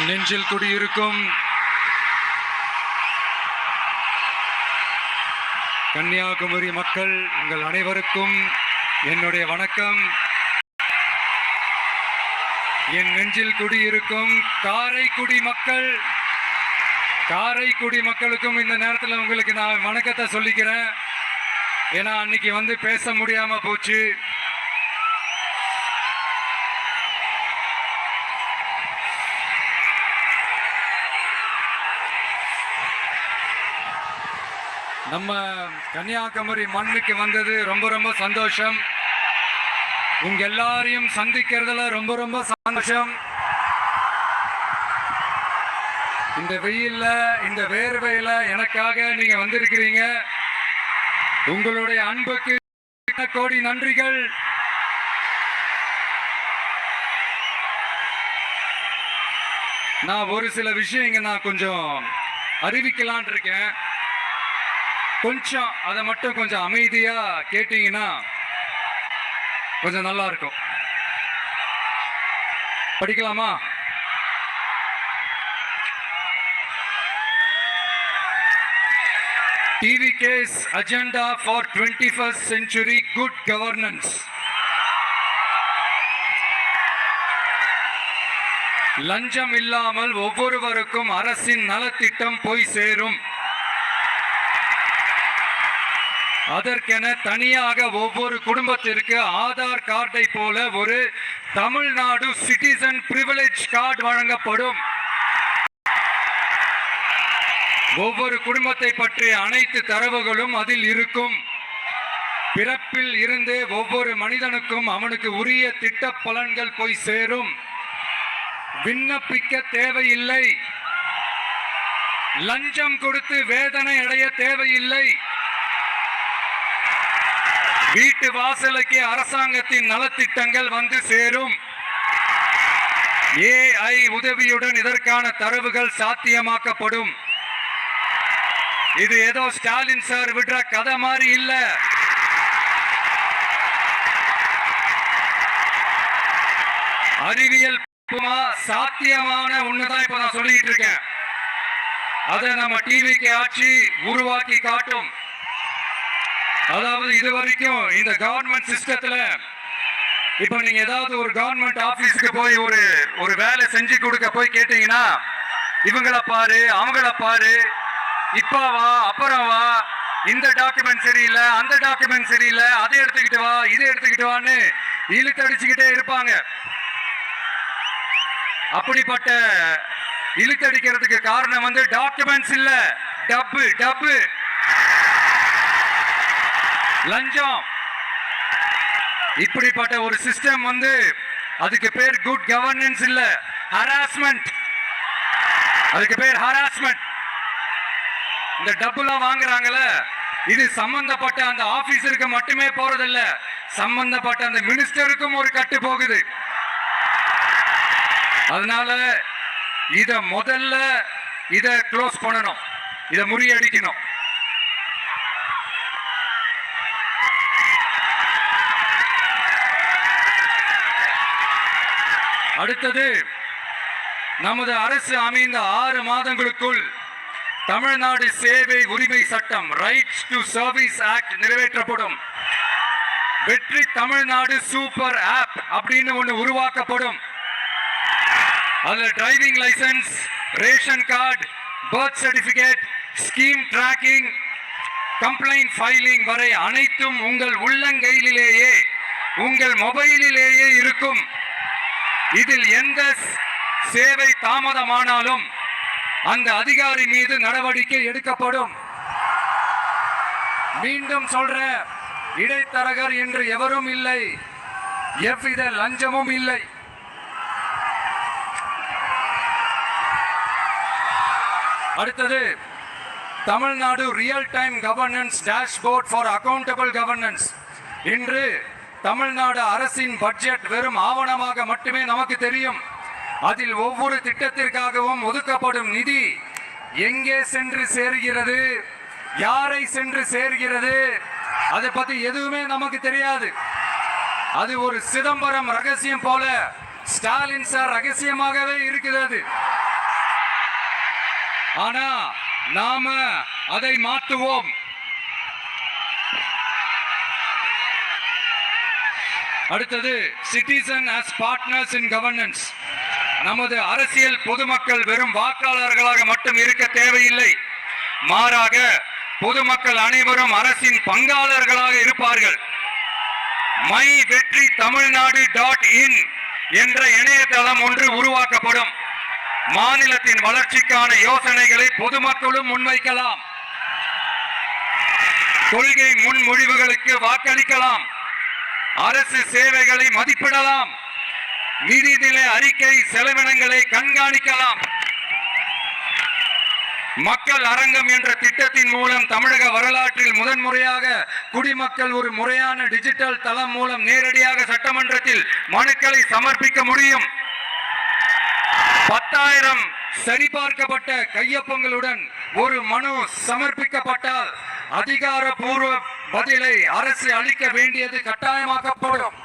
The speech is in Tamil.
நெஞ்சில் குடியிருக்கும் கன்னியாகுமரி மக்கள் உங்கள் அனைவருக்கும் என்னுடைய வணக்கம். என் நெஞ்சில் குடியிருக்கும் காரைக்குடி மக்களுக்கும் இந்த நேரத்தில் உங்களுக்கு நான் வணக்கத்தை சொல்லிக்கிறேன். ஏன்னா அன்னைக்கு வந்து பேச முடியாம போச்சு. நம்ம கன்னியாகுமரி மண்ணுக்கு வந்தது ரொம்ப ரொம்ப சந்தோஷம். உங்க எல்லாரையும் சந்திக்கிறதுல ரொம்ப ரொம்ப சந்தோஷம். இந்த வெயில்ல இந்த வேர்வையில எனக்காக நீங்க வந்திருக்கிறீங்க. உங்களுடைய அன்புக்கு கோடி நன்றிகள். நான் ஒரு சில விஷயங்க நான் கொஞ்சம் அறிவிக்கலான் இருக்கேன். கொஞ்சம் அதை மட்டும் கொஞ்சம் அமைதியா கேட்டீங்கன்னா கொஞ்சம் நல்லா இருக்கும். படிக்கலாமா? TVK's agenda for 21st century good governance. லஞ்சம் இல்லாமல் ஒவ்வொருவருக்கும் அரசின் நலத்திட்டம் போய் சேரும். அதற்கென தனியாக ஒவ்வொரு குடும்பத்திற்கு ஆதார் கார்டை போல ஒரு தமிழ்நாடு சிட்டிசன் பிரிவிலேஜ் கார்டு வழங்கப்படும். ஒவ்வொரு குடும்பத்தை பற்றிய அனைத்து தரவுகளும் அதில் இருக்கும். பிறப்பில் இருந்தே ஒவ்வொரு மனிதனுக்கும் அவனுக்கு உரிய திட்ட பலன்கள் போய் சேரும். விண்ணப்பிக்க தேவையில்லை. லஞ்சம் கொடுத்து வேதனை அடைய தேவையில்லை. வீட்டு வாசலுக்கு அரசாங்கத்தின் நலத்திட்டங்கள் வந்து சேரும். AI உதவியுடன் இதற்கான தரவுகள் சாத்தியமாக்கப்படும். இது ஏதோ ஸ்டாலின் சார் விடுற கதை மாதிரி இல்ல. அறிவியல் சாத்தியமான ஒண்ணுதான் இப்ப நான் சொல்லிட்டு இருக்கேன். அதை நம்ம டிவிக்கு ஆட்சி உருவாக்கி காட்டும். அதாவது இதுவரைக்கும் இந்த கவர்மெண்ட் சிஸ்டத்துல இப்ப நீங்க ஏதாவது ஒரு கவர்மெண்ட் ஆபீஸ்க்கு போய் ஒரு வேலை செஞ்சு கொடுக்க போய் கேட்டீங்கன்னா இவங்கள பாரு அவங்கள பாரு, இப்ப வா அப்புறம் வா, இந்த டாக்குமெண்ட் சரியில்லை அந்த டாக்குமெண்ட் சரியில்லை, அதை எடுத்துக்கிட்டு வா இதை எடுத்துக்கிட்டு வான்னு இழுத்தடிச்சுக்கிட்டே இருப்பாங்க. அப்படிப்பட்ட இழுத்தடிக்கிறதுக்கு காரணம் வந்து டாக்குமெண்ட்ஸ் இல்ல, டப்பு லஞ்சம். இப்படிப்பட்ட ஒரு சிஸ்டம் வந்து அதுக்கு பேர் குட் கவர்னன்ஸ் இல்ல, ஹராஸ்மெண்ட். அதுக்கு பேர் ஹராஸ்மெண்ட். இந்த டப்புலாம் வாங்குறாங்கல்ல, இது சம்பந்தப்பட்ட அந்த ஆபீசருக்கு மட்டுமே போறதில்ல, சம்பந்தப்பட்ட அந்த மினிஸ்டருக்கும் ஒரு கட்டு போகுது. அதனால முதல்ல இத க்ளோஸ் பண்ணணும், இத முறியடிக்கணும். அடுத்தது, நமது அரசு அமைந்த 6 மாதங்களுக்குள் தமிழ்நாடு சேவை உரிமை சட்டம் ரைட்ஸ் டு சர்வீஸ் ஆக்ட் நிறைவேற்றப்படும். வெற்றி தமிழ்நாடு சூப்பர் ஆப் அப்படின்னு ஒன்று உருவாக்கப்படும். அதுல driving licence, ration card, birth certificate, scheme tracking, complaint filing வரை அனைத்தும் உங்கள் உள்ளங்கையிலேயே உங்கள் மொபைலிலேயே இருக்கும். இதில் எந்த சேவை தாமதமானாலும் அந்த அதிகாரி மீது நடவடிக்கை எடுக்கப்படும். மீண்டும் சொல்ற, இடைத்தரகர் என்று எவரும் இல்லை, எவ்வித லஞ்சமும் இல்லை. அடுத்தது, Tamil Nadu real time governance dashboard for accountable governance. இன்று தமிழ்நாடு அரசின் பட்ஜெட் வெறும் ஆவணமாக மட்டுமே நமக்கு தெரியும். அதில் ஒவ்வொரு திட்டத்திற்காகவும் ஒதுக்கப்படும் நிதி எங்கே சென்று சேர்கிறது, யாரை சென்று சேர்கிறது, அதை பத்தி எதுவுமே நமக்கு தெரியாது. அது ஒரு சிதம்பரம் ரகசியம் போல ஸ்டாலின் சார் ரகசியமாகவே இருக்குது. ஆனா நாம அதை மாற்றுவோம். அடுத்தது citizen as partners in governance. நமது அரசியல் பொதுமக்கள் வெறும் வாக்காளர்களாக மட்டும் இருக்க தேவையில்லை. மாறாக பொதுமக்கள் அனைவரும் அரசின் பங்காளர்களாக இருப்பார்கள். மை வெற்றி தமிழ்நாடு.in என்ற இணையதளம் ஒன்று உருவாக்கப்படும். மாநிலத்தின் வளர்ச்சிக்கான யோசனைகளை பொதுமக்களும் முன்வைக்கலாம். கொள்கை முன்மொழிவுகளுக்கு வாக்களிக்கலாம். அரசு சேவைகளை மதிப்பிடலாம். நிதிநிலை அறிக்கை செலவினங்களை கண்காணிக்கலாம். மக்கள் அரங்கம் என்ற திட்டத்தின் மூலம் தமிழக வரலாற்றில் முதன்முறையாக குடிமக்கள் ஒரு முறையான டிஜிட்டல் தளம் மூலம் நேரடியாக சட்டமன்றத்தில் மனுக்களை சமர்ப்பிக்க முடியும். 10,000 சரிபார்க்கப்பட்ட கையொப்பங்களுடன் ஒரு மனு சமர்ப்பிக்கப்பட்டால் அதிகாரப்பூர்வ பதிலை அரசு அளிக்க வேண்டியது கட்டாயமாக்கப்படும்.